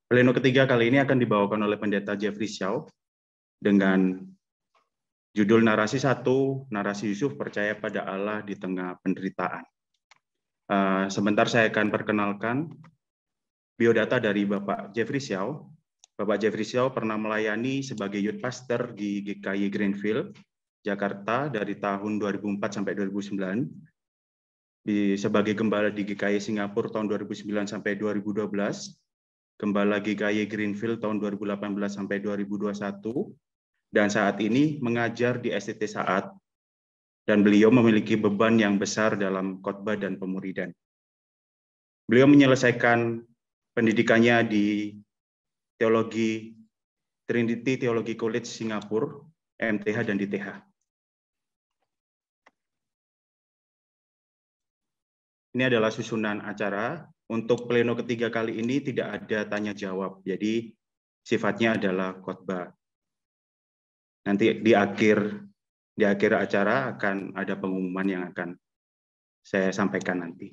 Pleno ketiga kali ini akan dibawakan oleh Pendeta Jeffrey Xiao dengan judul narasi 1, narasi Yusuf percaya pada Allah di tengah penderitaan. Sebentar saya akan perkenalkan biodata dari Bapak Jeffrey Xiao. Bapak Jeffrey Xiao pernah melayani sebagai youth pastor di GKI Greenfield, Jakarta dari tahun 2004 sampai 2009. Sebagai gembala di GKI Singapura tahun 2009 sampai 2012. Gembala GKI Greenfield tahun 2018 sampai 2021, dan saat ini mengajar di STT Saat, dan beliau memiliki beban yang besar dalam khotbah dan pemuridan. Beliau menyelesaikan pendidikannya di Teologi Trinity Theology College Singapura, MTH dan DTH. Ini adalah susunan acara. Untuk pleno ketiga kali ini tidak ada tanya jawab, jadi sifatnya adalah khotbah. Nanti di akhir acara akan ada pengumuman yang akan saya sampaikan nanti.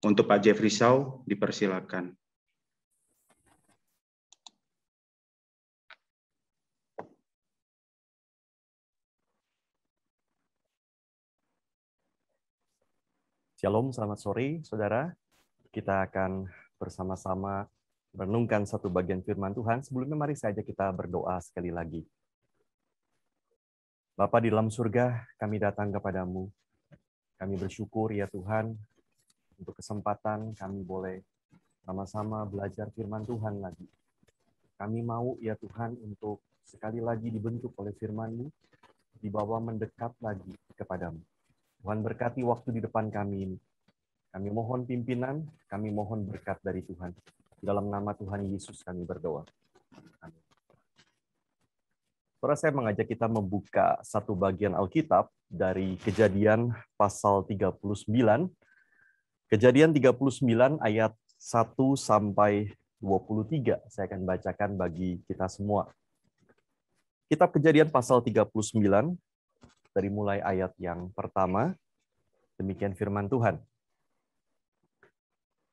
Untuk Pak Jeffrey Xiao, dipersilakan. Shalom, selamat sore, saudara. Kita akan bersama-sama merenungkan satu bagian firman Tuhan. Sebelumnya mari saja kita berdoa sekali lagi. Bapa di dalam surga, kami datang kepadamu. Kami bersyukur ya Tuhan, untuk kesempatan kami boleh sama-sama belajar firman Tuhan lagi. Kami mau ya Tuhan untuk sekali lagi dibentuk oleh firman-Mu, dibawa mendekat lagi kepadamu. Tuhan berkati waktu di depan kami ini. Kami mohon pimpinan, kami mohon berkat dari Tuhan. Dalam nama Tuhan Yesus kami berdoa. Amin. Saudara, saya mengajak kita membuka satu bagian Alkitab dari Kejadian pasal 39. Kejadian 39 ayat 1 sampai 23. Saya akan bacakan bagi kita semua. Kitab Kejadian pasal 39, dari mulai ayat yang pertama, demikian firman Tuhan.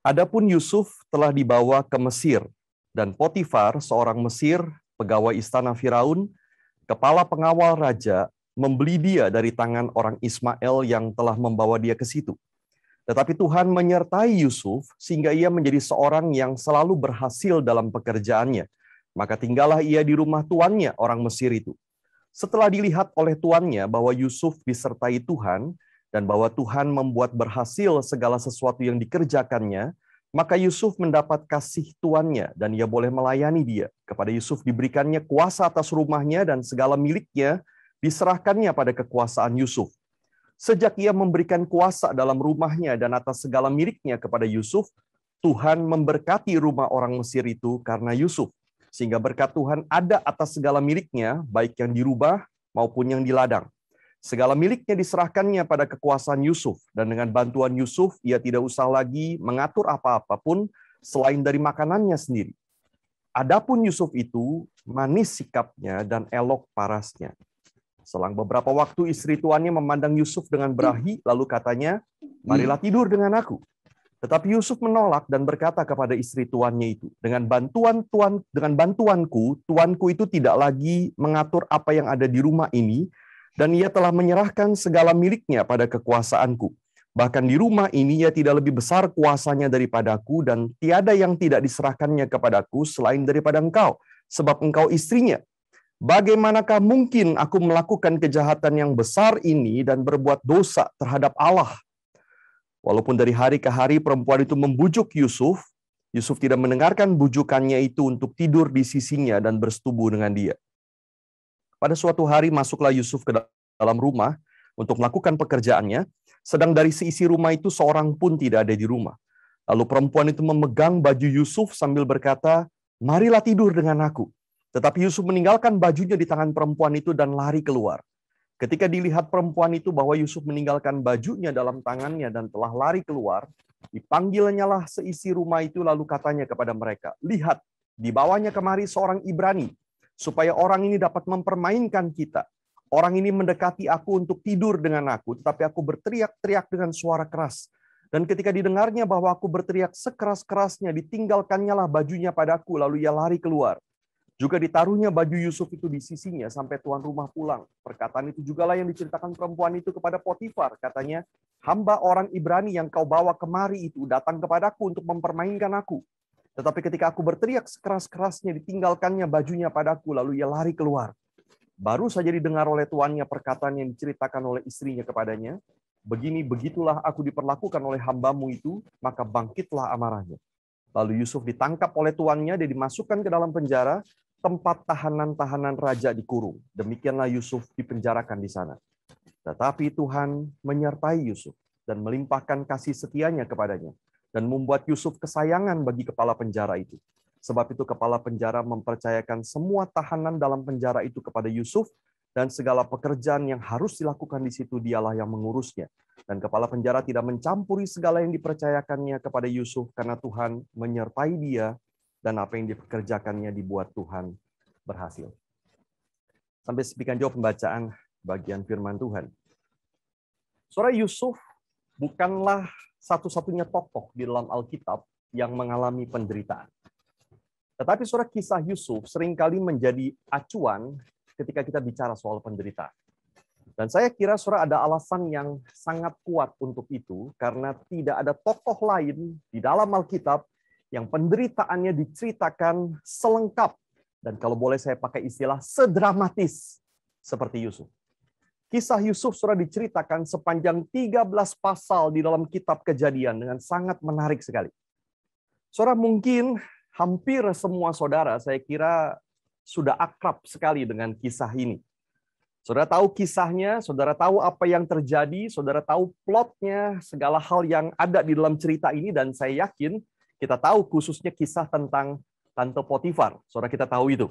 Adapun Yusuf telah dibawa ke Mesir, dan Potifar, seorang Mesir, pegawai istana Firaun, kepala pengawal raja, membeli dia dari tangan orang Ismail yang telah membawa dia ke situ. Tetapi Tuhan menyertai Yusuf, sehingga ia menjadi seorang yang selalu berhasil dalam pekerjaannya. Maka tinggallah ia di rumah tuannya, orang Mesir itu. Setelah dilihat oleh tuannya bahwa Yusuf disertai Tuhan, dan bahwa Tuhan membuat berhasil segala sesuatu yang dikerjakannya, maka Yusuf mendapat kasih tuannya, dan ia boleh melayani dia. Kepada Yusuf diberikannya kuasa atas rumahnya, dan segala miliknya diserahkannya pada kekuasaan Yusuf. Sejak ia memberikan kuasa dalam rumahnya dan atas segala miliknya kepada Yusuf, Tuhan memberkati rumah orang Mesir itu karena Yusuf, sehingga berkat Tuhan ada atas segala miliknya, baik yang dirubah maupun yang di ladang. Segala miliknya diserahkannya pada kekuasaan Yusuf, dan dengan bantuan Yusuf, ia tidak usah lagi mengatur apa-apa pun selain dari makanannya sendiri. Adapun Yusuf itu manis sikapnya dan elok parasnya. Selang beberapa waktu istri tuannya memandang Yusuf dengan berahi, lalu katanya, "Marilah tidur dengan aku." Tetapi Yusuf menolak dan berkata kepada istri tuannya itu, dengan bantuanku, tuanku itu tidak lagi mengatur apa yang ada di rumah ini, dan ia telah menyerahkan segala miliknya pada kekuasaanku. Bahkan di rumah ini ia tidak lebih besar kuasanya daripadaku, dan tiada yang tidak diserahkannya kepadaku selain daripada engkau, sebab engkau istrinya. Bagaimanakah mungkin aku melakukan kejahatan yang besar ini dan berbuat dosa terhadap Allah? Walaupun dari hari ke hari perempuan itu membujuk Yusuf, Yusuf tidak mendengarkan bujukannya itu untuk tidur di sisinya dan bersetubuh dengan dia. Pada suatu hari masuklah Yusuf ke dalam rumah untuk melakukan pekerjaannya, sedang dari seisi rumah itu seorang pun tidak ada di rumah. Lalu perempuan itu memegang baju Yusuf sambil berkata, "Marilah tidur dengan aku." Tetapi Yusuf meninggalkan bajunya di tangan perempuan itu dan lari keluar. Ketika dilihat perempuan itu bahwa Yusuf meninggalkan bajunya dalam tangannya dan telah lari keluar, dipanggilnya lah seisi rumah itu, lalu katanya kepada mereka, "Lihat, dibawanya kemari seorang Ibrani, supaya orang ini dapat mempermainkan kita. Orang ini mendekati aku untuk tidur dengan aku, tetapi aku berteriak-teriak dengan suara keras. Dan ketika didengarnya bahwa aku berteriak sekeras-kerasnya, ditinggalkannya lah bajunya padaku, lalu ia lari keluar. Juga ditaruhnya baju Yusuf itu di sisinya sampai tuan rumah pulang. Perkataan itu jugalah yang diceritakan perempuan itu kepada Potifar. Katanya, hamba orang Ibrani yang kau bawa kemari itu datang kepadaku untuk mempermainkan aku. Tetapi ketika aku berteriak sekeras-kerasnya, ditinggalkannya bajunya padaku, lalu ia lari keluar. Baru saja didengar oleh tuannya perkataan yang diceritakan oleh istrinya kepadanya. Begitulah aku diperlakukan oleh hambamu itu, maka bangkitlah amarahnya. Lalu Yusuf ditangkap oleh tuannya dan dimasukkan ke dalam penjara, tempat tahanan-tahanan raja dikurung. Demikianlah Yusuf dipenjarakan di sana. Tetapi Tuhan menyertai Yusuf dan melimpahkan kasih setianya kepadanya, dan membuat Yusuf kesayangan bagi kepala penjara itu. Sebab itu kepala penjara mempercayakan semua tahanan dalam penjara itu kepada Yusuf, dan segala pekerjaan yang harus dilakukan di situ dialah yang mengurusnya. Dan kepala penjara tidak mencampuri segala yang dipercayakannya kepada Yusuf, karena Tuhan menyertai dia, dan apa yang dikerjakannya dibuat Tuhan berhasil. Sampai sekian jauh pembacaan bagian firman Tuhan. Saudara, Yusuf bukanlah satu-satunya tokoh di dalam Alkitab yang mengalami penderitaan. Tetapi saudara, kisah Yusuf seringkali menjadi acuan ketika kita bicara soal penderitaan. Dan saya kira saudara ada alasan yang sangat kuat untuk itu, karena tidak ada tokoh lain di dalam Alkitab yang penderitaannya diceritakan selengkap, dan kalau boleh saya pakai istilah, sedramatis seperti Yusuf. Kisah Yusuf saudara diceritakan sepanjang 13 pasal di dalam kitab Kejadian dengan sangat menarik sekali. Saudara, mungkin hampir semua saudara saya kira sudah akrab sekali dengan kisah ini. Saudara tahu kisahnya, saudara tahu apa yang terjadi, saudara tahu plotnya, segala hal yang ada di dalam cerita ini, dan saya yakin kita tahu khususnya kisah tentang Tante Potifar. Saudara, kita tahu itu.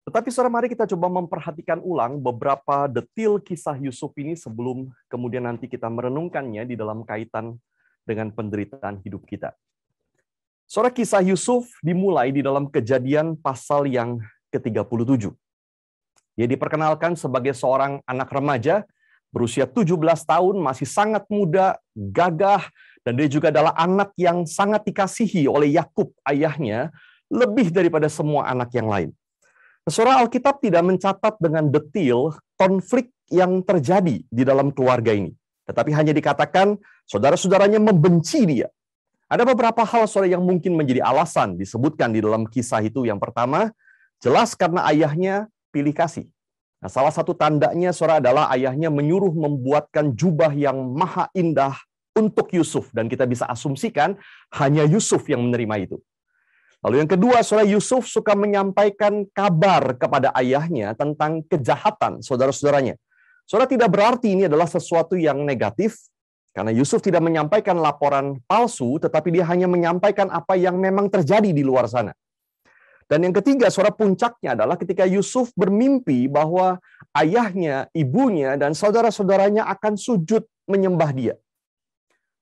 Tetapi saudara, mari kita coba memperhatikan ulang beberapa detil kisah Yusuf ini sebelum kemudian nanti kita merenungkannya di dalam kaitan dengan penderitaan hidup kita. Saudara, kisah Yusuf dimulai di dalam Kejadian pasal yang ke-37. Dia diperkenalkan sebagai seorang anak remaja, berusia 17 tahun, masih sangat muda, gagah, dan dia juga adalah anak yang sangat dikasihi oleh Yakub, ayahnya, lebih daripada semua anak yang lain. Saudara, Alkitab tidak mencatat dengan detil konflik yang terjadi di dalam keluarga ini. Tetapi hanya dikatakan saudara-saudaranya membenci dia. Ada beberapa hal saudara yang mungkin menjadi alasan disebutkan di dalam kisah itu. Yang pertama, jelas karena ayahnya pilih kasih. Nah, salah satu tandanya saudara adalah ayahnya menyuruh membuatkan jubah yang maha indah untuk Yusuf. Dan kita bisa asumsikan hanya Yusuf yang menerima itu. Lalu yang kedua, saudara, Yusuf suka menyampaikan kabar kepada ayahnya tentang kejahatan saudara-saudaranya. Saudara, tidak berarti ini adalah sesuatu yang negatif, karena Yusuf tidak menyampaikan laporan palsu, tetapi dia hanya menyampaikan apa yang memang terjadi di luar sana. Dan yang ketiga, saudara, puncaknya adalah ketika Yusuf bermimpi bahwa ayahnya, ibunya, dan saudara-saudaranya akan sujud menyembah dia.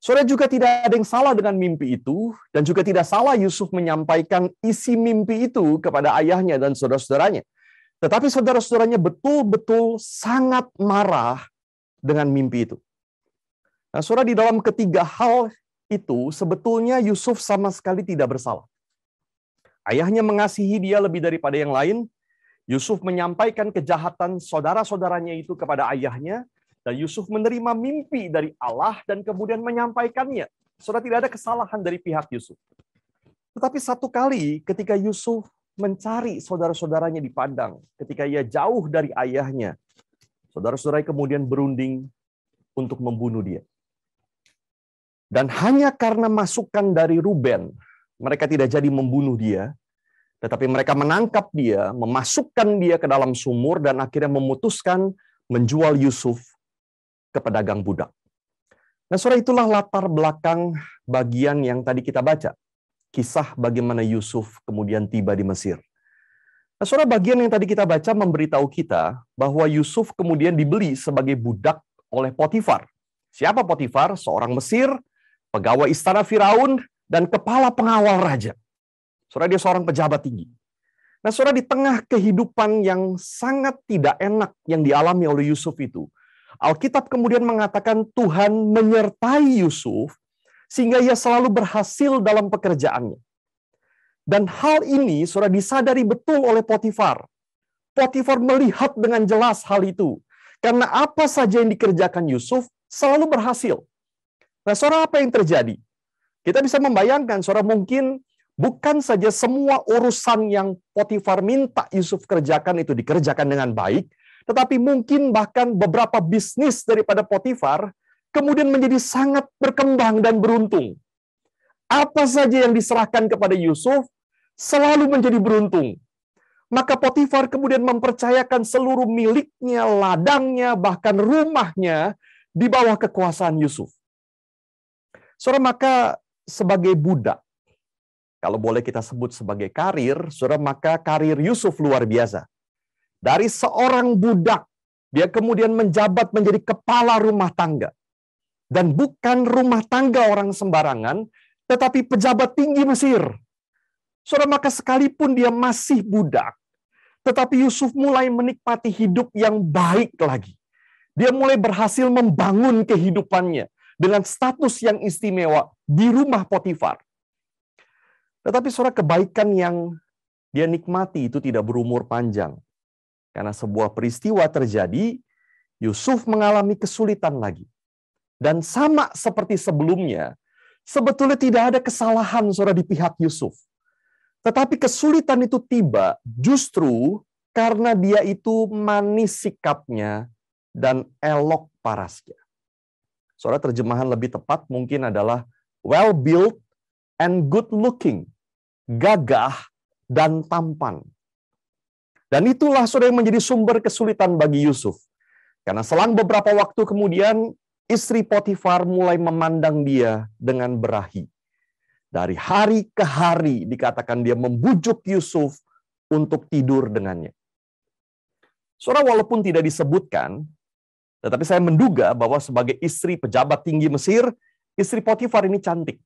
Saudara, juga tidak ada yang salah dengan mimpi itu, dan juga tidak salah Yusuf menyampaikan isi mimpi itu kepada ayahnya dan saudara-saudaranya. Tetapi saudara-saudaranya betul-betul sangat marah dengan mimpi itu. Nah, saudara, di dalam ketiga hal itu, sebetulnya Yusuf sama sekali tidak bersalah. Ayahnya mengasihi dia lebih daripada yang lain. Yusuf menyampaikan kejahatan saudara-saudaranya itu kepada ayahnya, dan Yusuf menerima mimpi dari Allah dan kemudian menyampaikannya. Saudara, tidak ada kesalahan dari pihak Yusuf. Tetapi satu kali ketika Yusuf mencari saudara-saudaranya di padang, ketika ia jauh dari ayahnya, saudara-saudaranya kemudian berunding untuk membunuh dia. Dan hanya karena masukan dari Ruben, mereka tidak jadi membunuh dia, tetapi mereka menangkap dia, memasukkan dia ke dalam sumur, dan akhirnya memutuskan menjual Yusuf ke pedagang budak. Nah, saudara, itulah latar belakang bagian yang tadi kita baca. Kisah bagaimana Yusuf kemudian tiba di Mesir. Nah, saudara, bagian yang tadi kita baca memberitahu kita bahwa Yusuf kemudian dibeli sebagai budak oleh Potifar. Siapa Potifar? Seorang Mesir, pegawai istana Firaun, dan kepala pengawal raja. Saudara, dia seorang pejabat tinggi. Nah, saudara, di tengah kehidupan yang sangat tidak enak yang dialami oleh Yusuf itu, Alkitab kemudian mengatakan Tuhan menyertai Yusuf sehingga ia selalu berhasil dalam pekerjaannya. Dan hal ini sudah disadari betul oleh Potifar. Potifar melihat dengan jelas hal itu. Karena apa saja yang dikerjakan Yusuf selalu berhasil. Nah, saudara, apa yang terjadi? Kita bisa membayangkan, saudara, mungkin bukan saja semua urusan yang Potifar minta Yusuf kerjakan itu dikerjakan dengan baik, tetapi mungkin bahkan beberapa bisnis daripada Potifar kemudian menjadi sangat berkembang dan beruntung. Apa saja yang diserahkan kepada Yusuf selalu menjadi beruntung. Maka Potifar kemudian mempercayakan seluruh miliknya, ladangnya, bahkan rumahnya di bawah kekuasaan Yusuf. Saudara, maka sebagai budak, kalau boleh kita sebut sebagai karir, saudara, maka karir Yusuf luar biasa. Dari seorang budak, dia kemudian menjabat menjadi kepala rumah tangga. Dan bukan rumah tangga orang sembarangan, tetapi pejabat tinggi Mesir. Saudara, maka sekalipun dia masih budak, tetapi Yusuf mulai menikmati hidup yang baik lagi. Dia mulai berhasil membangun kehidupannya dengan status yang istimewa di rumah Potifar. Tetapi saudara, kebaikan yang dia nikmati itu tidak berumur panjang. Karena sebuah peristiwa terjadi, Yusuf mengalami kesulitan lagi. Dan sama seperti sebelumnya, sebetulnya tidak ada kesalahan saudara di pihak Yusuf. Tetapi kesulitan itu tiba justru karena dia itu manis sikapnya dan elok parasnya. Saudara, terjemahan lebih tepat mungkin adalah well-built and good-looking, gagah dan tampan. Dan itulah saudara yang menjadi sumber kesulitan bagi Yusuf. Karena selang beberapa waktu kemudian, istri Potifar mulai memandang dia dengan berahi. Dari hari ke hari dikatakan dia membujuk Yusuf untuk tidur dengannya. Saudara, walaupun tidak disebutkan, tetapi saya menduga bahwa sebagai istri pejabat tinggi Mesir, istri Potifar ini cantik.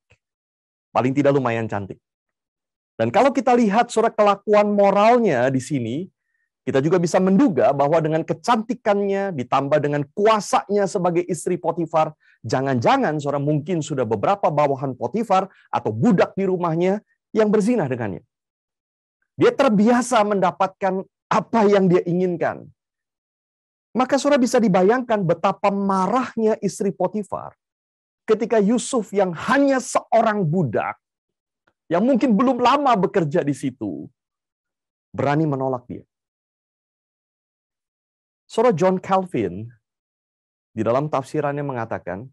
Paling tidak lumayan cantik. Dan kalau kita lihat saudara kelakuan moralnya di sini, kita juga bisa menduga bahwa dengan kecantikannya ditambah dengan kuasanya sebagai istri Potifar, jangan-jangan saudara mungkin sudah beberapa bawahan Potifar atau budak di rumahnya yang berzina dengannya. Dia terbiasa mendapatkan apa yang dia inginkan. Maka saudara bisa dibayangkan betapa marahnya istri Potifar ketika Yusuf yang hanya seorang budak, yang mungkin belum lama bekerja di situ, berani menolak dia. Saudara, John Calvin di dalam tafsirannya mengatakan,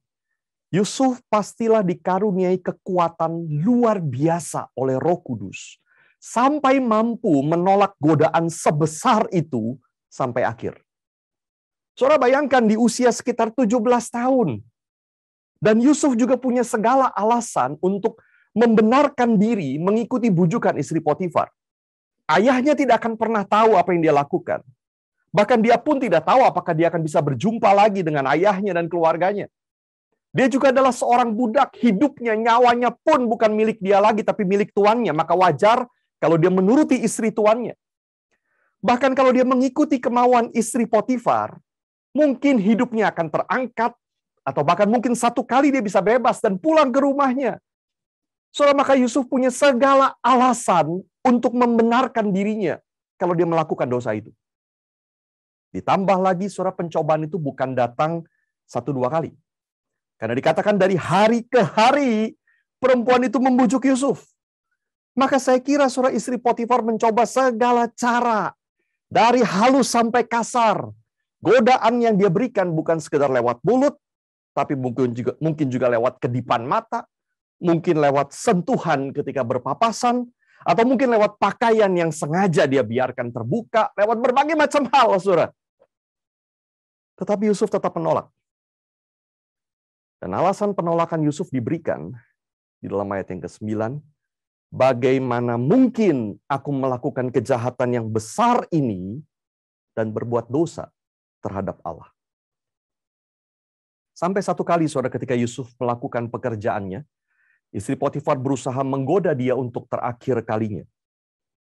Yusuf pastilah dikaruniai kekuatan luar biasa oleh Roh Kudus, sampai mampu menolak godaan sebesar itu sampai akhir. Saudara, bayangkan di usia sekitar 17 tahun. Dan Yusuf juga punya segala alasan untuk membenarkan diri mengikuti bujukan istri Potifar. Ayahnya tidak akan pernah tahu apa yang dia lakukan. Bahkan dia pun tidak tahu apakah dia akan bisa berjumpa lagi dengan ayahnya dan keluarganya. Dia juga adalah seorang budak, hidupnya, nyawanya pun bukan milik dia lagi, tapi milik tuannya. Maka wajar kalau dia menuruti istri tuannya. Bahkan kalau dia mengikuti kemauan istri Potifar, mungkin hidupnya akan terangkat, atau bahkan mungkin satu kali dia bisa bebas dan pulang ke rumahnya. Saudara, maka Yusuf punya segala alasan untuk membenarkan dirinya kalau dia melakukan dosa itu. Ditambah lagi, saudara, pencobaan itu bukan datang 1-2 kali. Karena dikatakan dari hari ke hari, perempuan itu membujuk Yusuf. Maka saya kira saudara, istri Potifar mencoba segala cara, dari halus sampai kasar. Godaan yang dia berikan bukan sekedar lewat mulut, tapi mungkin juga lewat kedipan mata, mungkin lewat sentuhan ketika berpapasan, atau mungkin lewat pakaian yang sengaja dia biarkan terbuka, lewat berbagai macam hal, saudara. Tetapi Yusuf tetap menolak. Dan alasan penolakan Yusuf diberikan di dalam ayat yang ke-9, bagaimana mungkin aku melakukan kejahatan yang besar ini dan berbuat dosa terhadap Allah. Sampai satu kali, saudara, ketika Yusuf melakukan pekerjaannya, istri Potifar berusaha menggoda dia untuk terakhir kalinya.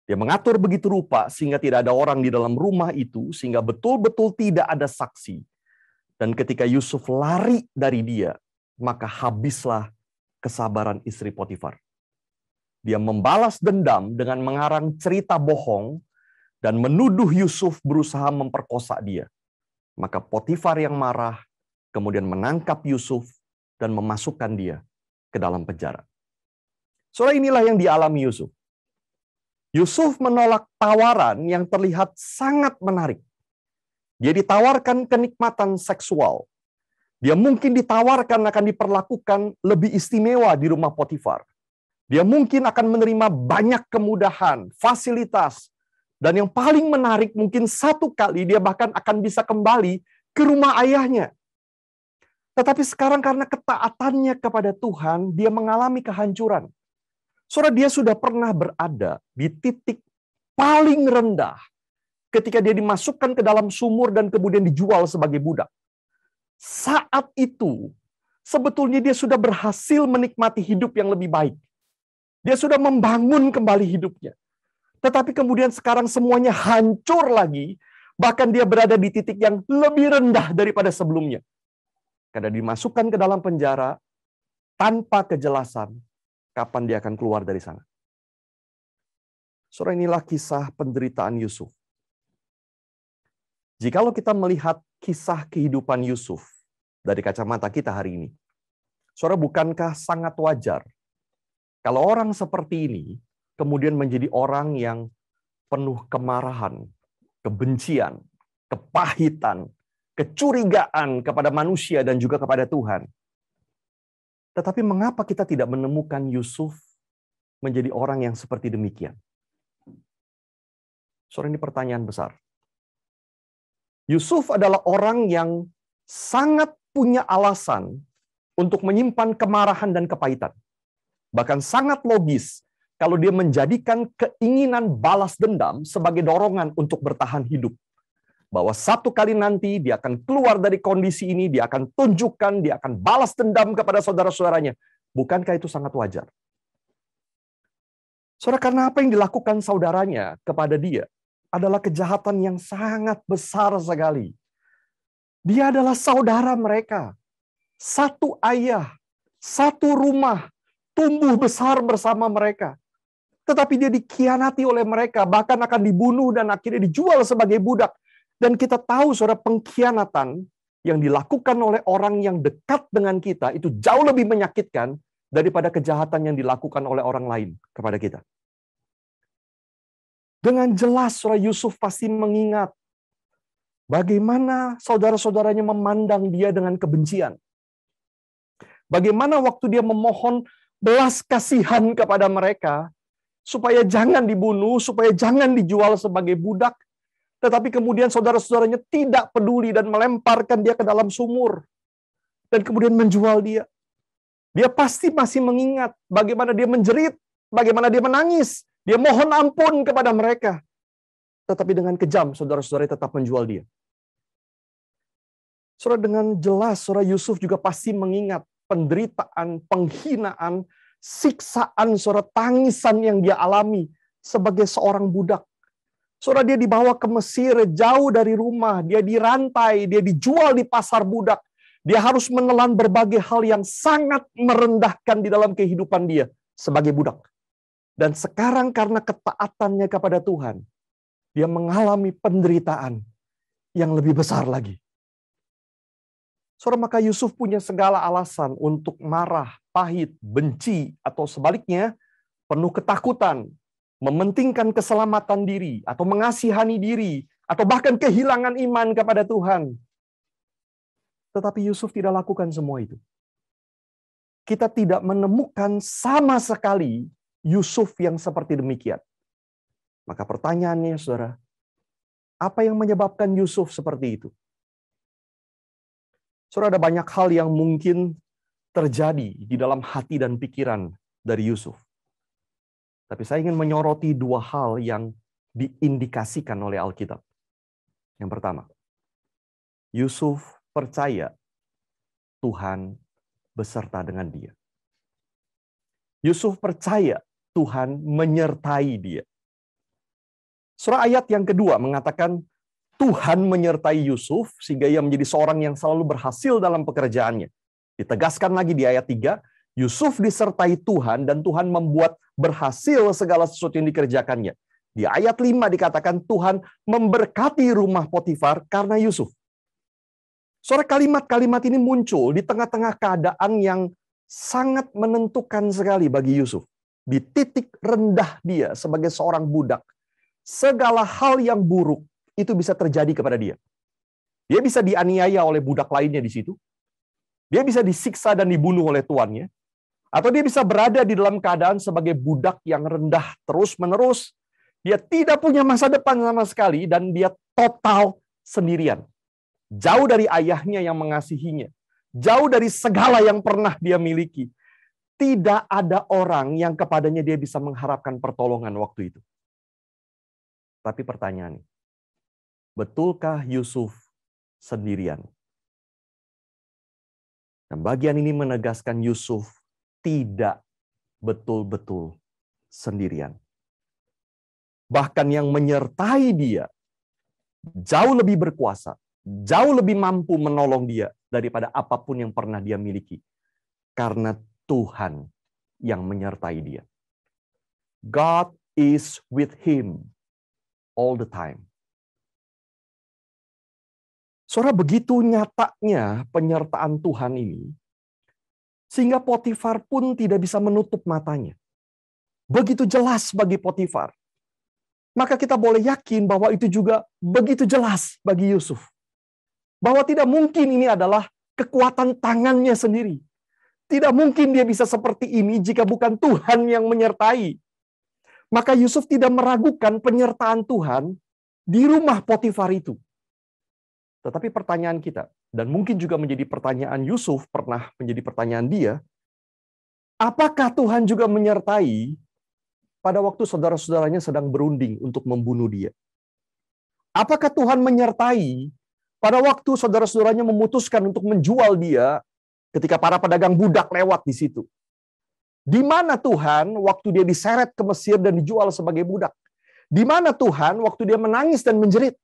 Dia mengatur begitu rupa sehingga tidak ada orang di dalam rumah itu, sehingga betul-betul tidak ada saksi. Dan ketika Yusuf lari dari dia, maka habislah kesabaran istri Potifar. Dia membalas dendam dengan mengarang cerita bohong dan menuduh Yusuf berusaha memperkosa dia. Maka Potifar yang marah kemudian menangkap Yusuf dan memasukkan dia ke dalam penjara. Saudara, inilah yang dialami Yusuf. Yusuf menolak tawaran yang terlihat sangat menarik. Dia ditawarkan kenikmatan seksual. Dia mungkin ditawarkan akan diperlakukan lebih istimewa di rumah Potifar. Dia mungkin akan menerima banyak kemudahan, fasilitas, dan yang paling menarik mungkin satu kali dia bahkan akan bisa kembali ke rumah ayahnya. Tetapi sekarang karena ketaatannya kepada Tuhan, dia mengalami kehancuran. Saudara, dia sudah pernah berada di titik paling rendah ketika dia dimasukkan ke dalam sumur dan kemudian dijual sebagai budak. Saat itu, sebetulnya dia sudah berhasil menikmati hidup yang lebih baik. Dia sudah membangun kembali hidupnya. Tetapi kemudian sekarang semuanya hancur lagi, bahkan dia berada di titik yang lebih rendah daripada sebelumnya. Karena dimasukkan ke dalam penjara tanpa kejelasan kapan dia akan keluar dari sana. Saudara, inilah kisah penderitaan Yusuf. Jikalau kita melihat kisah kehidupan Yusuf dari kacamata kita hari ini, saudara, bukankah sangat wajar kalau orang seperti ini kemudian menjadi orang yang penuh kemarahan, kebencian, kepahitan, kecurigaan kepada manusia dan juga kepada Tuhan. Tetapi mengapa kita tidak menemukan Yusuf menjadi orang yang seperti demikian? Saudara, ini pertanyaan besar. Yusuf adalah orang yang sangat punya alasan untuk menyimpan kemarahan dan kepahitan. Bahkan sangat logis kalau dia menjadikan keinginan balas dendam sebagai dorongan untuk bertahan hidup. Bahwa satu kali nanti dia akan keluar dari kondisi ini, dia akan tunjukkan, dia akan balas dendam kepada saudara-saudaranya. Bukankah itu sangat wajar? Saudara, karena apa yang dilakukan saudaranya kepada dia adalah kejahatan yang sangat besar sekali. Dia adalah saudara mereka. Satu ayah, satu rumah, tumbuh besar bersama mereka. Tetapi dia dikhianati oleh mereka, bahkan akan dibunuh dan akhirnya dijual sebagai budak. Dan kita tahu, saudara, pengkhianatan yang dilakukan oleh orang yang dekat dengan kita itu jauh lebih menyakitkan daripada kejahatan yang dilakukan oleh orang lain kepada kita. Dengan jelas, saudara, Yusuf pasti mengingat bagaimana saudara-saudaranya memandang dia dengan kebencian. Bagaimana waktu dia memohon belas kasihan kepada mereka, supaya jangan dibunuh, supaya jangan dijual sebagai budak. Tetapi kemudian saudara-saudaranya tidak peduli dan melemparkan dia ke dalam sumur. Dan kemudian menjual dia. Dia pasti masih mengingat bagaimana dia menjerit, bagaimana dia menangis. Dia mohon ampun kepada mereka. Tetapi dengan kejam, saudara-saudaranya tetap menjual dia. Saudara, dengan jelas, saudara, Yusuf juga pasti mengingat penderitaan, penghinaan, siksaan, saudara, tangisan yang dia alami sebagai seorang budak. Saudara, dia dibawa ke Mesir jauh dari rumah, dia dirantai, dia dijual di pasar budak. Dia harus menelan berbagai hal yang sangat merendahkan di dalam kehidupan dia sebagai budak. Dan sekarang karena ketaatannya kepada Tuhan, dia mengalami penderitaan yang lebih besar lagi. Saudara, maka Yusuf punya segala alasan untuk marah, pahit, benci, atau sebaliknya penuh ketakutan, mementingkan keselamatan diri, atau mengasihani diri, atau bahkan kehilangan iman kepada Tuhan. Tetapi Yusuf tidak lakukan semua itu. Kita tidak menemukan sama sekali Yusuf yang seperti demikian. Maka pertanyaannya, saudara, apa yang menyebabkan Yusuf seperti itu? Saudara, ada banyak hal yang mungkin terjadi di dalam hati dan pikiran dari Yusuf. Tapi saya ingin menyoroti dua hal yang diindikasikan oleh Alkitab. Yang pertama, Yusuf percaya Tuhan beserta dengan dia. Yusuf percaya Tuhan menyertai dia. Surah ayat yang kedua mengatakan Tuhan menyertai Yusuf sehingga ia menjadi seorang yang selalu berhasil dalam pekerjaannya. Ditegaskan lagi di ayat 3, Yusuf disertai Tuhan dan Tuhan membuat berhasil segala sesuatu yang dikerjakannya. Di ayat 5 dikatakan Tuhan memberkati rumah Potifar karena Yusuf. Saudara, kalimat-kalimat ini muncul di tengah-tengah keadaan yang sangat menentukan sekali bagi Yusuf. Di titik rendah dia sebagai seorang budak, segala hal yang buruk itu bisa terjadi kepada dia. Dia bisa dianiaya oleh budak lainnya di situ. Dia bisa disiksa dan dibunuh oleh tuannya. Atau dia bisa berada di dalam keadaan sebagai budak yang rendah terus-menerus. Dia tidak punya masa depan sama sekali dan dia total sendirian. Jauh dari ayahnya yang mengasihinya. Jauh dari segala yang pernah dia miliki. Tidak ada orang yang kepadanya dia bisa mengharapkan pertolongan waktu itu. Tapi pertanyaannya, betulkah Yusuf sendirian? Dan bagian ini menegaskan Yusuf tidak betul-betul sendirian. Bahkan yang menyertai dia jauh lebih berkuasa, jauh lebih mampu menolong dia daripada apapun yang pernah dia miliki. Karena Tuhan yang menyertai dia. God is with him all the time. Saudara, begitu nyatanya penyertaan Tuhan ini, sehingga Potifar pun tidak bisa menutup matanya. Begitu jelas bagi Potifar. Maka kita boleh yakin bahwa itu juga begitu jelas bagi Yusuf. Bahwa tidak mungkin ini adalah kekuatan tangannya sendiri. Tidak mungkin dia bisa seperti ini jika bukan Tuhan yang menyertai. Maka Yusuf tidak meragukan penyertaan Tuhan di rumah Potifar itu. Tetapi pertanyaan kita, dan mungkin juga menjadi pertanyaan Yusuf, pernah menjadi pertanyaan dia, apakah Tuhan juga menyertai pada waktu saudara-saudaranya sedang berunding untuk membunuh dia? Apakah Tuhan menyertai pada waktu saudara-saudaranya memutuskan untuk menjual dia ketika para pedagang budak lewat di situ? Di mana Tuhan waktu dia diseret ke Mesir dan dijual sebagai budak? Di mana Tuhan waktu dia menangis dan menjerit?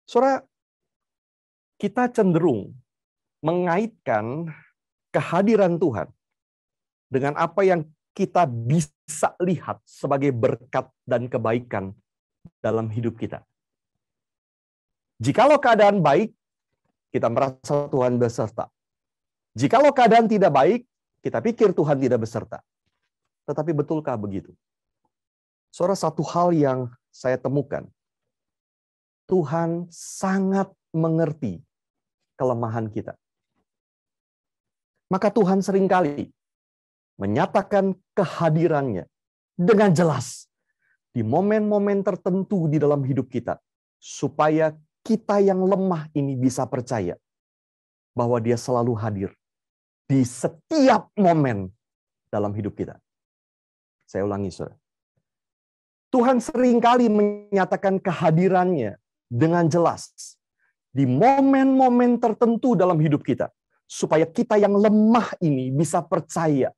Saudara, kita cenderung mengaitkan kehadiran Tuhan dengan apa yang kita bisa lihat sebagai berkat dan kebaikan dalam hidup kita. Jikalau keadaan baik, kita merasa Tuhan beserta. Jikalau keadaan tidak baik, kita pikir Tuhan tidak beserta. Tetapi betulkah begitu? Saudara, satu hal yang saya temukan, Tuhan sangat mengerti kelemahan kita. Maka Tuhan seringkali menyatakan kehadirannya dengan jelas di momen-momen tertentu di dalam hidup kita, supaya kita yang lemah ini bisa percaya bahwa Dia selalu hadir di setiap momen dalam hidup kita. Saya ulangi, saudara. Tuhan seringkali menyatakan kehadirannya dengan jelas di momen-momen tertentu dalam hidup kita, supaya kita yang lemah ini bisa percaya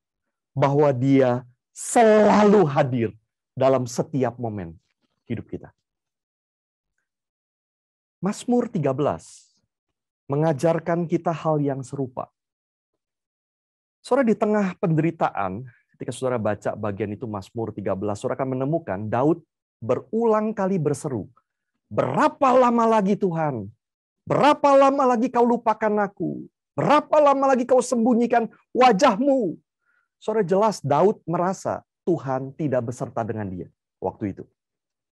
bahwa Dia selalu hadir dalam setiap momen hidup kita. Mazmur 13 mengajarkan kita hal yang serupa. Saudara, di tengah penderitaan, ketika saudara baca bagian itu Mazmur 13, saudara akan menemukan Daud berulang kali berseru, "Berapa lama lagi Tuhan? Berapa lama lagi kau lupakan aku? Berapa lama lagi kau sembunyikan wajah-Mu?" Saudara, jelas Daud merasa Tuhan tidak beserta dengan dia waktu itu.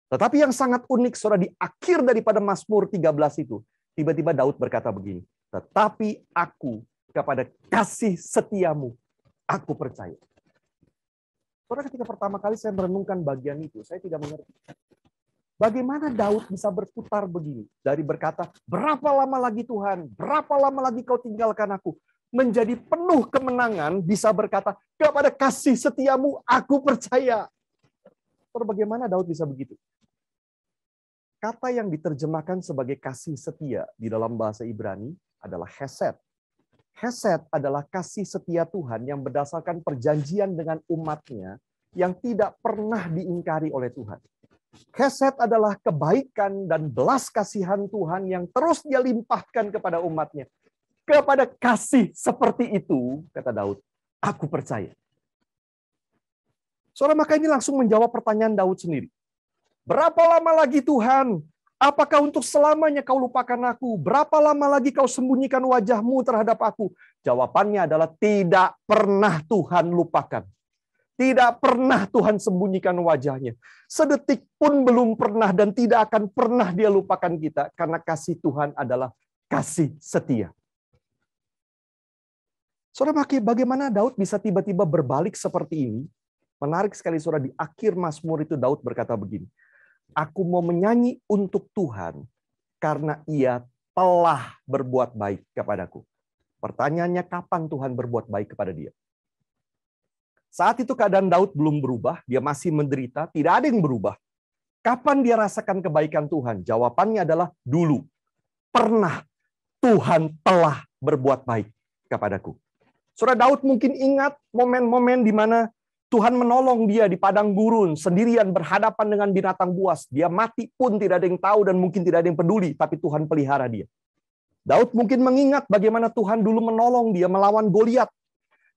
Tetapi yang sangat unik, saudara, di akhir daripada Mazmur 13 itu, tiba-tiba Daud berkata begini, "Tetapi aku kepada kasih setiamu, aku percaya." Saudara, ketika pertama kali saya merenungkan bagian itu, saya tidak mengerti. Bagaimana Daud bisa berputar begini? Dari berkata, "Berapa lama lagi Tuhan? Berapa lama lagi kau tinggalkan aku?" Menjadi penuh kemenangan, bisa berkata, "Kepada kasih setiamu, aku percaya." Saudara, bagaimana Daud bisa begitu? Kata yang diterjemahkan sebagai kasih setia di dalam bahasa Ibrani adalah hesed. Hesed adalah kasih setia Tuhan yang berdasarkan perjanjian dengan umatnya yang tidak pernah diingkari oleh Tuhan. Hesed adalah kebaikan dan belas kasihan Tuhan yang terus Dia limpahkan kepada umatnya. kepada kasih seperti itu, kata Daud, aku percaya. Saudara, maka ini langsung menjawab pertanyaan Daud sendiri. Berapa lama lagi Tuhan? Apakah untuk selamanya kau lupakan aku? Berapa lama lagi kau sembunyikan wajahmu terhadap aku? Jawabannya adalah tidak pernah Tuhan lupakan. Tidak pernah Tuhan sembunyikan wajahnya. Sedetik pun belum pernah dan tidak akan pernah dia lupakan kita. Karena kasih Tuhan adalah kasih setia. Saudara, bagaimana Daud bisa tiba-tiba berbalik seperti ini? Menarik sekali, saudara, di akhir Mazmur itu Daud berkata begini. Aku mau menyanyi untuk Tuhan karena ia telah berbuat baik kepadaku. Pertanyaannya, kapan Tuhan berbuat baik kepada dia? Saat itu keadaan Daud belum berubah, dia masih menderita, tidak ada yang berubah. Kapan dia rasakan kebaikan Tuhan? Jawabannya adalah dulu. Pernah Tuhan telah berbuat baik kepadaku. Saudara, Daud mungkin ingat momen-momen di mana Tuhan menolong dia di padang gurun, sendirian berhadapan dengan binatang buas. Dia mati pun tidak ada yang tahu dan mungkin tidak ada yang peduli, tapi Tuhan pelihara dia. Daud mungkin mengingat bagaimana Tuhan dulu menolong dia melawan Goliat.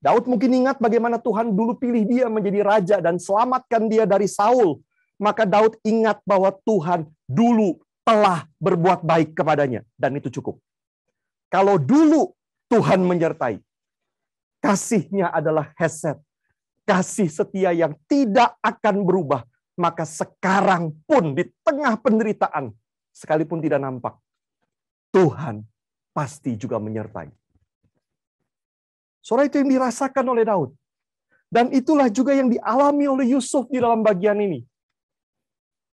Daud mungkin ingat bagaimana Tuhan dulu pilih dia menjadi raja dan selamatkan dia dari Saul. Maka Daud ingat bahwa Tuhan dulu telah berbuat baik kepadanya. Dan itu cukup. Kalau dulu Tuhan menyertai, kasih-Nya adalah hesed. Kasih setia yang tidak akan berubah. Maka sekarang pun di tengah penderitaan, sekalipun tidak nampak, Tuhan pasti juga menyertai. Saudara, itu yang dirasakan oleh Daud. Dan itulah juga yang dialami oleh Yusuf di dalam bagian ini.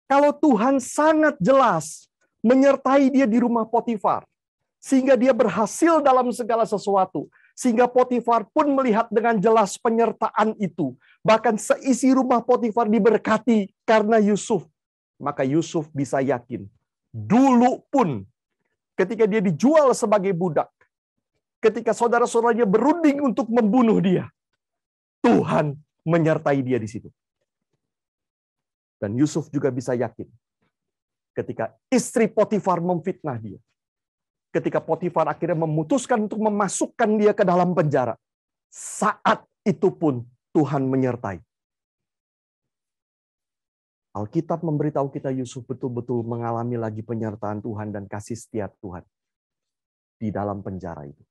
Kalau Tuhan sangat jelas menyertai dia di rumah Potifar, sehingga dia berhasil dalam segala sesuatu, sehingga Potifar pun melihat dengan jelas penyertaan itu. Bahkan seisi rumah Potifar diberkati karena Yusuf. Maka Yusuf bisa yakin, dulu pun ketika dia dijual sebagai budak, ketika saudara-saudaranya berunding untuk membunuh dia, Tuhan menyertai dia di situ. Dan Yusuf juga bisa yakin ketika istri Potifar memfitnah dia, ketika Potifar akhirnya memutuskan untuk memasukkan dia ke dalam penjara, saat itu pun Tuhan menyertai. Alkitab memberitahu kita Yusuf betul-betul mengalami lagi penyertaan Tuhan dan kasih setia Tuhan di dalam penjara itu.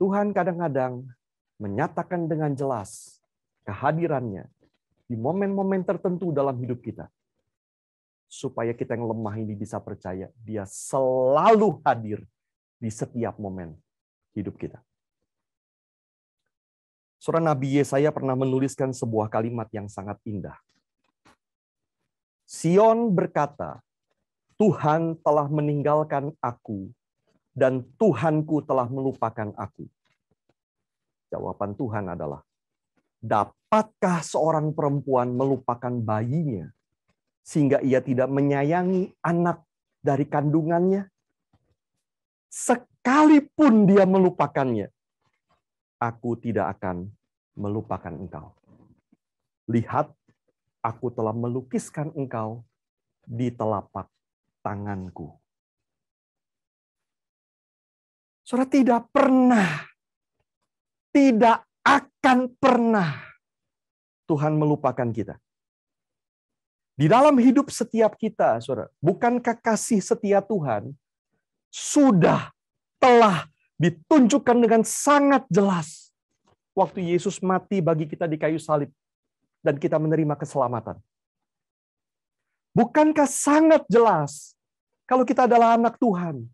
Tuhan kadang-kadang menyatakan dengan jelas kehadirannya di momen-momen tertentu dalam hidup kita. Supaya kita yang lemah ini bisa percaya Dia selalu hadir di setiap momen hidup kita. Saudara, Nabi Yesaya pernah menuliskan sebuah kalimat yang sangat indah. Sion berkata, Tuhan telah meninggalkan aku, dan Tuhanku telah melupakan aku. Jawaban Tuhan adalah, dapatkah seorang perempuan melupakan bayinya, sehingga ia tidak menyayangi anak dari kandungannya? Sekalipun dia melupakannya, aku tidak akan melupakan engkau. Lihat, aku telah melukiskan engkau di telapak tanganku. Saudara, tidak pernah, tidak akan pernah Tuhan melupakan kita. Di dalam hidup setiap kita, saudara, bukankah kasih setia Tuhan telah ditunjukkan dengan sangat jelas waktu Yesus mati bagi kita di kayu salib dan kita menerima keselamatan. Bukankah sangat jelas kalau kita adalah anak Tuhan?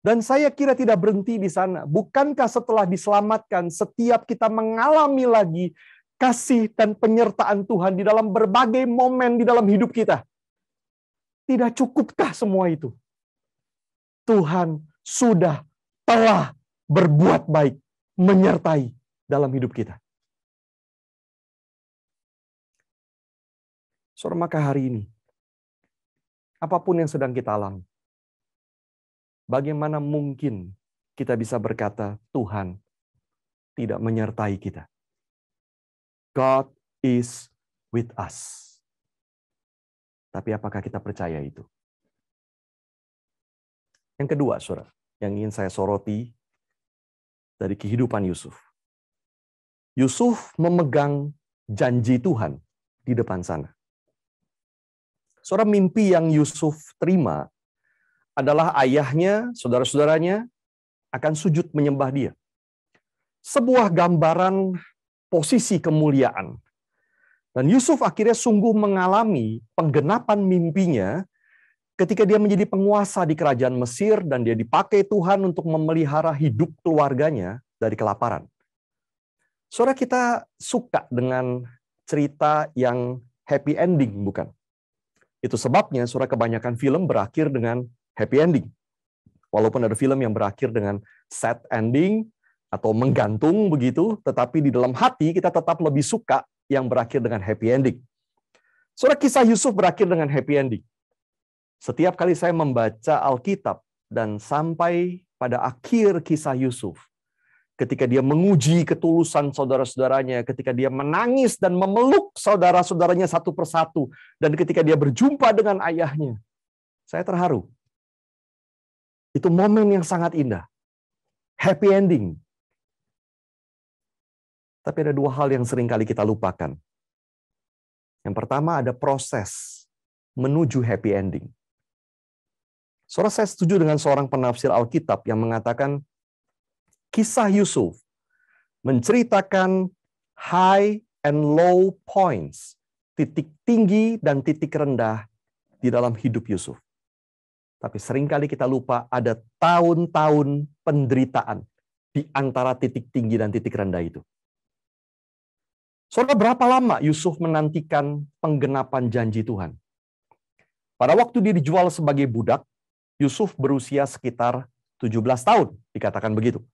Dan saya kira tidak berhenti di sana. Bukankah setelah diselamatkan, setiap kita mengalami lagi kasih dan penyertaan Tuhan di dalam berbagai momen di dalam hidup kita? Tidak cukupkah semua itu? Tuhan telah berbuat baik, menyertai dalam hidup kita. Saudara, maka hari ini, apapun yang sedang kita alami, bagaimana mungkin kita bisa berkata Tuhan tidak menyertai kita? God is with us. Tapi apakah kita percaya itu? Yang kedua, saudara, yang ingin saya soroti dari kehidupan Yusuf. Yusuf memegang janji Tuhan di depan sana. Saudara, mimpi yang Yusuf terima adalah ayahnya, saudara-saudaranya akan sujud menyembah dia. Sebuah gambaran posisi kemuliaan. Dan Yusuf akhirnya sungguh mengalami penggenapan mimpinya ketika dia menjadi penguasa di kerajaan Mesir dan dia dipakai Tuhan untuk memelihara hidup keluarganya dari kelaparan. Saudara, kita suka dengan cerita yang happy ending, bukan? Itu sebabnya saudara kebanyakan film berakhir dengan happy ending. Walaupun ada film yang berakhir dengan sad ending atau menggantung begitu, tetapi di dalam hati kita tetap lebih suka yang berakhir dengan happy ending. Saudara, kisah Yusuf berakhir dengan happy ending. Setiap kali saya membaca Alkitab dan sampai pada akhir kisah Yusuf, ketika dia menguji ketulusan saudara-saudaranya, ketika dia menangis dan memeluk saudara-saudaranya satu persatu, dan ketika dia berjumpa dengan ayahnya, saya terharu. Itu momen yang sangat indah. Happy ending. Tapi ada dua hal yang sering kali kita lupakan. Yang pertama, ada proses menuju happy ending. Saudara, saya setuju dengan seorang penafsir Alkitab yang mengatakan kisah Yusuf menceritakan high and low points, titik tinggi dan titik rendah di dalam hidup Yusuf. Tapi seringkali kita lupa ada tahun-tahun penderitaan di antara titik tinggi dan titik rendah itu. Saudara, berapa lama Yusuf menantikan penggenapan janji Tuhan? Pada waktu dia dijual sebagai budak, Yusuf berusia sekitar 17 tahun, dikatakan begitu.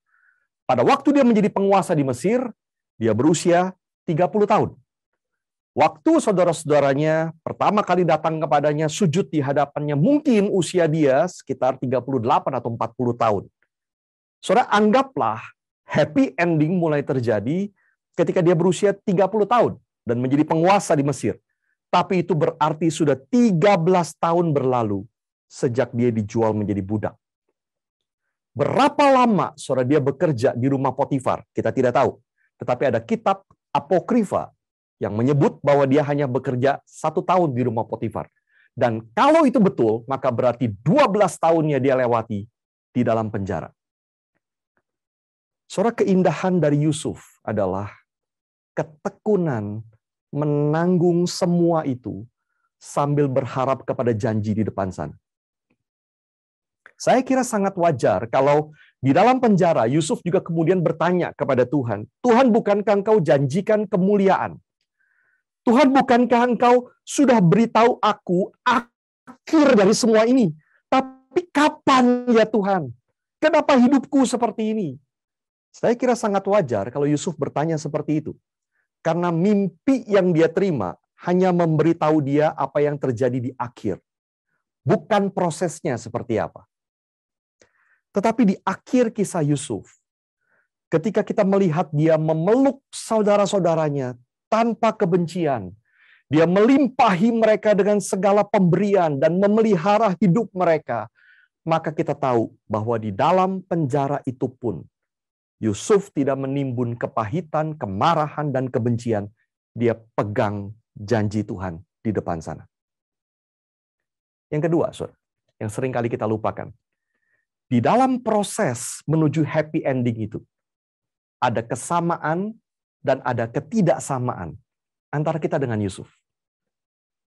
Pada waktu dia menjadi penguasa di Mesir, dia berusia 30 tahun. Waktu saudara-saudaranya pertama kali datang kepadanya, sujud di hadapannya, mungkin usia dia sekitar 38 atau 40 tahun. Saudara, anggaplah happy ending mulai terjadi ketika dia berusia 30 tahun dan menjadi penguasa di Mesir. Tapi itu berarti sudah 13 tahun berlalu sejak dia dijual menjadi budak. Berapa lama saudara dia bekerja di rumah Potifar? Kita tidak tahu. Tetapi ada kitab apokrifa yang menyebut bahwa dia hanya bekerja 1 tahun di rumah Potifar. Dan kalau itu betul, maka berarti 12 tahunnya dia lewati di dalam penjara. Saudara, keindahan dari Yusuf adalah ketekunan menanggung semua itu sambil berharap kepada janji di depan sana. Saya kira sangat wajar kalau di dalam penjara Yusuf juga kemudian bertanya kepada Tuhan, Tuhan, bukankah Engkau janjikan kemuliaan? Tuhan, bukankah Engkau sudah beritahu aku akhir dari semua ini? Tapi kapan ya Tuhan? Kenapa hidupku seperti ini? Saya kira sangat wajar kalau Yusuf bertanya seperti itu. Karena mimpi yang dia terima hanya memberitahu dia apa yang terjadi di akhir. Bukan prosesnya seperti apa. Tetapi di akhir kisah Yusuf, ketika kita melihat dia memeluk saudara-saudaranya tanpa kebencian, dia melimpahi mereka dengan segala pemberian dan memelihara hidup mereka, maka kita tahu bahwa di dalam penjara itu pun Yusuf tidak menimbun kepahitan, kemarahan, dan kebencian. Dia pegang janji Tuhan di depan sana. Yang kedua, saudara, yang sering kali kita lupakan. Di dalam proses menuju happy ending itu, ada kesamaan dan ada ketidaksamaan antara kita dengan Yusuf.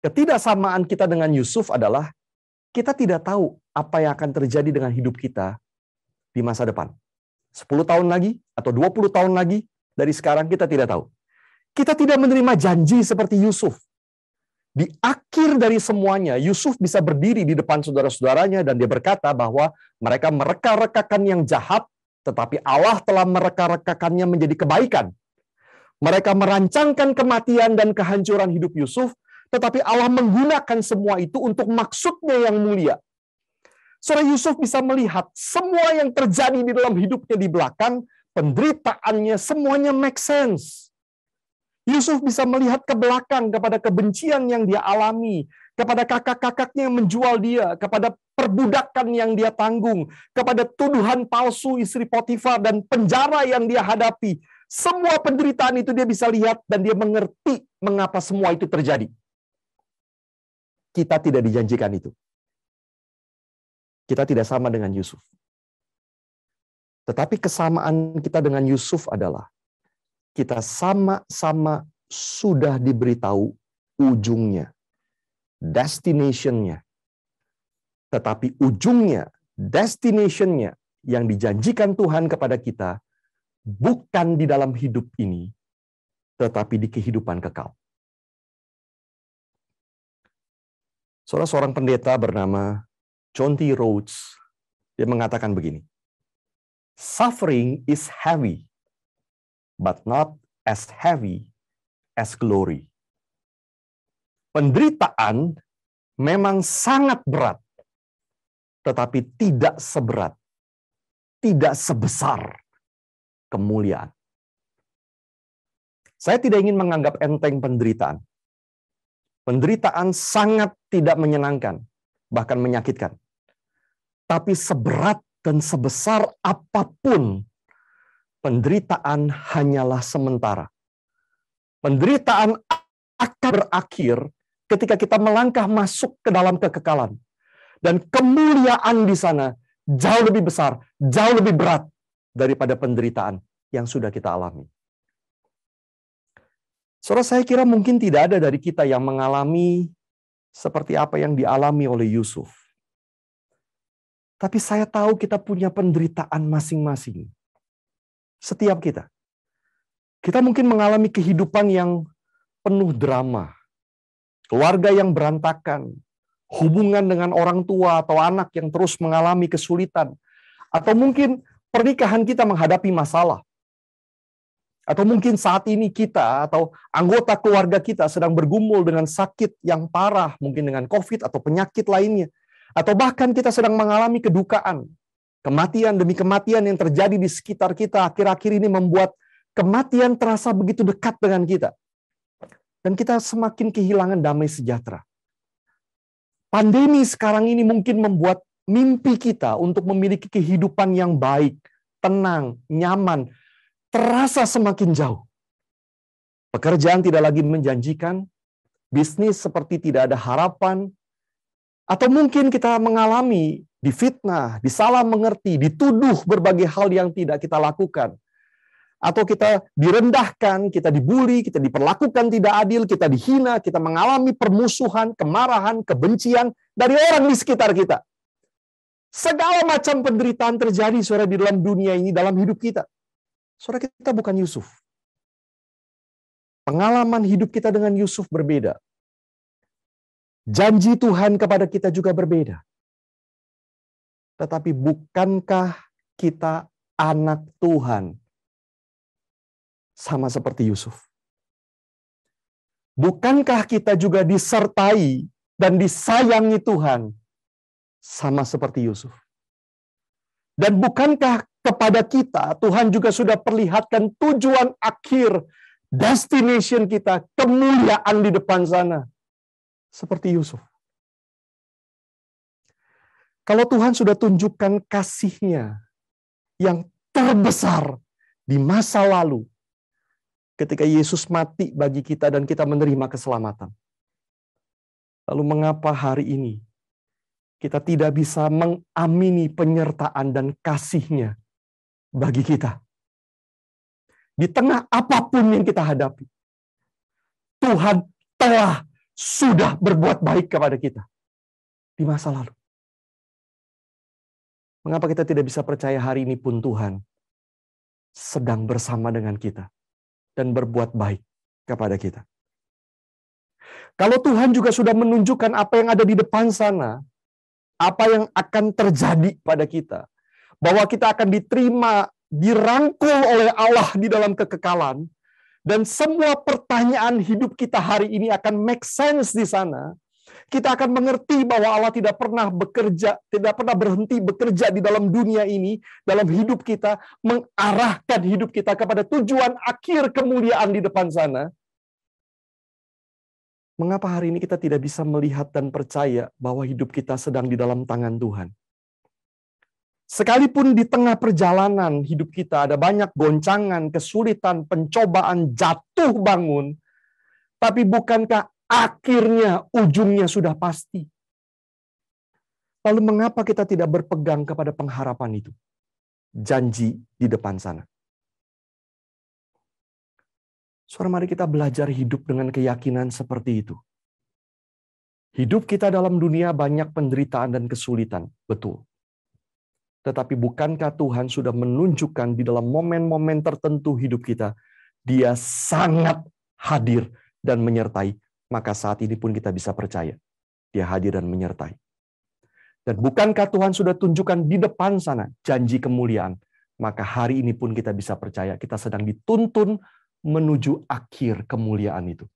Ketidaksamaan kita dengan Yusuf adalah kita tidak tahu apa yang akan terjadi dengan hidup kita di masa depan. 10 tahun lagi atau 20 tahun lagi dari sekarang kita tidak tahu. Kita tidak menerima janji seperti Yusuf. Di akhir dari semuanya, Yusuf bisa berdiri di depan saudara-saudaranya dan dia berkata bahwa mereka mereka-rekakan yang jahat, tetapi Allah telah mereka-rekakannya menjadi kebaikan. Mereka merancangkan kematian dan kehancuran hidup Yusuf, tetapi Allah menggunakan semua itu untuk maksudnya yang mulia. Saudara, Yusuf bisa melihat semua yang terjadi di dalam hidupnya di belakang, penderitaannya, semuanya make sense. Yusuf bisa melihat ke belakang kepada kebencian yang dia alami, kepada kakak-kakaknya yang menjual dia, kepada perbudakan yang dia tanggung, kepada tuduhan palsu istri Potifar dan penjara yang dia hadapi. Semua penderitaan itu dia bisa lihat dan dia mengerti mengapa semua itu terjadi. Kita tidak dijanjikan itu. Kita tidak sama dengan Yusuf. Tetapi kesamaan kita dengan Yusuf adalah kita sama-sama sudah diberitahu ujungnya, destination-nya. Tetapi ujungnya, destination-nya yang dijanjikan Tuhan kepada kita bukan di dalam hidup ini, tetapi di kehidupan kekal. Seorang pendeta bernama John T. Rhodes, dia mengatakan begini, suffering is heavy, but not as heavy as glory. Penderitaan memang sangat berat, tetapi tidak seberat, tidak sebesar kemuliaan. Saya tidak ingin menganggap enteng penderitaan. Penderitaan sangat tidak menyenangkan, bahkan menyakitkan. Tapi seberat dan sebesar apapun, penderitaan hanyalah sementara. Penderitaan akan berakhir ketika kita melangkah masuk ke dalam kekekalan. Dan kemuliaan di sana jauh lebih besar, jauh lebih berat daripada penderitaan yang sudah kita alami. Saudara, saya kira mungkin tidak ada dari kita yang mengalami seperti apa yang dialami oleh Yusuf. Tapi saya tahu kita punya penderitaan masing-masing. Setiap kita. Kita mungkin mengalami kehidupan yang penuh drama. Keluarga yang berantakan. Hubungan dengan orang tua atau anak yang terus mengalami kesulitan. Atau mungkin pernikahan kita menghadapi masalah. Atau mungkin saat ini kita atau anggota keluarga kita sedang bergumul dengan sakit yang parah, mungkin dengan COVID atau penyakit lainnya. Atau bahkan kita sedang mengalami kedukaan. Kematian demi kematian yang terjadi di sekitar kita akhir-akhir ini membuat kematian terasa begitu dekat dengan kita. Dan kita semakin kehilangan damai sejahtera. Pandemi sekarang ini mungkin membuat mimpi kita untuk memiliki kehidupan yang baik, tenang, nyaman, terasa semakin jauh. Pekerjaan tidak lagi menjanjikan, bisnis seperti tidak ada harapan, atau mungkin kita mengalami difitnah, disalah mengerti, dituduh berbagai hal yang tidak kita lakukan. Atau kita direndahkan, kita dibully, kita diperlakukan tidak adil, kita dihina, kita mengalami permusuhan, kemarahan, kebencian dari orang di sekitar kita. Segala macam penderitaan terjadi, saudara, di dalam dunia ini, dalam hidup kita. Saudara, kita bukan Yusuf. Pengalaman hidup kita dengan Yusuf berbeda. Janji Tuhan kepada kita juga berbeda. Tetapi bukankah kita anak Tuhan? Sama seperti Yusuf. Bukankah kita juga disertai dan disayangi Tuhan? Sama seperti Yusuf. Dan bukankah kepada kita, Tuhan juga sudah perlihatkan tujuan akhir, destination kita, kemuliaan di depan sana. Seperti Yusuf. Kalau Tuhan sudah tunjukkan kasih-Nya yang terbesar di masa lalu, ketika Yesus mati bagi kita dan kita menerima keselamatan. Lalu mengapa hari ini kita tidak bisa mengamini penyertaan dan kasih-Nya bagi kita? Di tengah apapun yang kita hadapi, Tuhan telah sudah berbuat baik kepada kita di masa lalu. Mengapa kita tidak bisa percaya hari ini pun Tuhan sedang bersama dengan kita dan berbuat baik kepada kita? Kalau Tuhan juga sudah menunjukkan apa yang ada di depan sana, apa yang akan terjadi pada kita, bahwa kita akan diterima, dirangkul oleh Allah di dalam kekekalan, dan semua pertanyaan hidup kita hari ini akan make sense di sana, kita akan mengerti bahwa Allah tidak pernah bekerja, tidak pernah berhenti bekerja di dalam dunia ini, dalam hidup kita, mengarahkan hidup kita kepada tujuan akhir kemuliaan di depan sana. Mengapa hari ini kita tidak bisa melihat dan percaya bahwa hidup kita sedang di dalam tangan Tuhan? Sekalipun di tengah perjalanan hidup kita ada banyak goncangan, kesulitan, pencobaan, jatuh bangun, tapi bukankah akhirnya ujungnya sudah pasti? Lalu mengapa kita tidak berpegang kepada pengharapan itu? Janji di depan sana. Saudara, mari kita belajar hidup dengan keyakinan seperti itu. Hidup kita dalam dunia banyak penderitaan dan kesulitan, betul. Tetapi bukankah Tuhan sudah menunjukkan di dalam momen-momen tertentu hidup kita, Dia sangat hadir dan menyertai. Maka saat ini pun kita bisa percaya, Dia hadir dan menyertai. Dan bukankah Tuhan sudah tunjukkan di depan sana janji kemuliaan, maka hari ini pun kita bisa percaya kita sedang dituntun menuju akhir kemuliaan itu.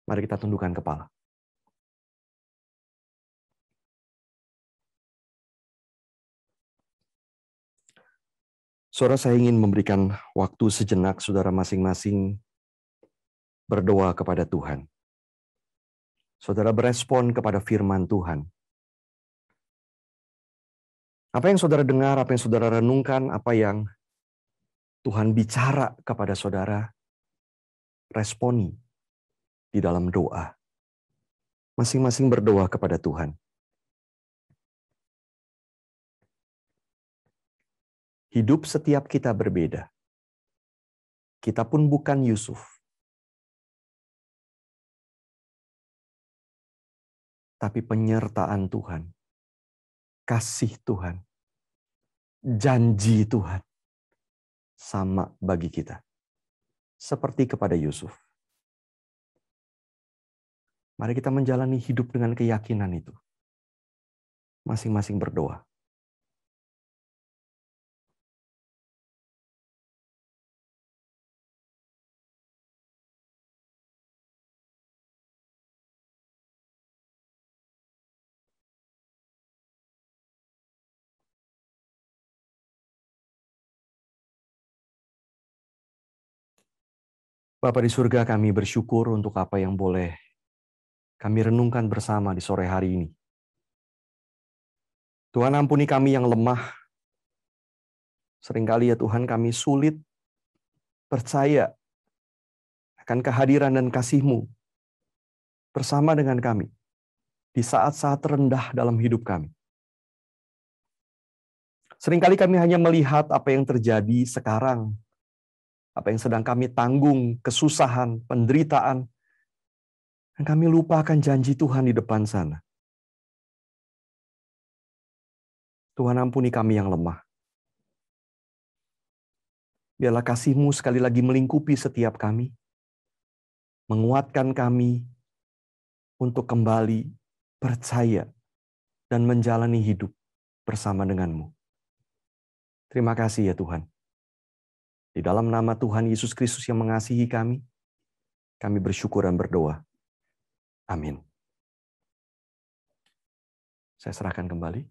Mari kita tundukkan kepala. Saudara, saya ingin memberikan waktu sejenak saudara masing-masing berdoa kepada Tuhan. Saudara berespon kepada firman Tuhan. Apa yang saudara dengar, apa yang saudara renungkan, apa yang Tuhan bicara kepada saudara, responi di dalam doa. Masing-masing berdoa kepada Tuhan. Hidup setiap kita berbeda. Kita pun bukan Yusuf. Tapi penyertaan Tuhan, kasih Tuhan, janji Tuhan, sama bagi kita. Seperti kepada Yusuf. Mari kita menjalani hidup dengan keyakinan itu. Masing-masing berdoa. Bapa di surga, kami bersyukur untuk apa yang boleh kami renungkan bersama di sore hari ini. Tuhan, ampuni kami yang lemah. Seringkali ya Tuhan, kami sulit percaya akan kehadiran dan kasih-Mu bersama dengan kami di saat-saat rendah dalam hidup kami. Seringkali kami hanya melihat apa yang terjadi sekarang, apa yang sedang kami tanggung, kesusahan, penderitaan, dan kami lupa akan janji Tuhan di depan sana. Tuhan, ampuni kami yang lemah. Biarlah kasih-Mu sekali lagi melingkupi setiap kami, menguatkan kami untuk kembali percaya dan menjalani hidup bersama dengan-Mu. Terima kasih ya Tuhan. Di dalam nama Tuhan Yesus Kristus yang mengasihi kami bersyukur dan berdoa. Amin. Saya serahkan kembali.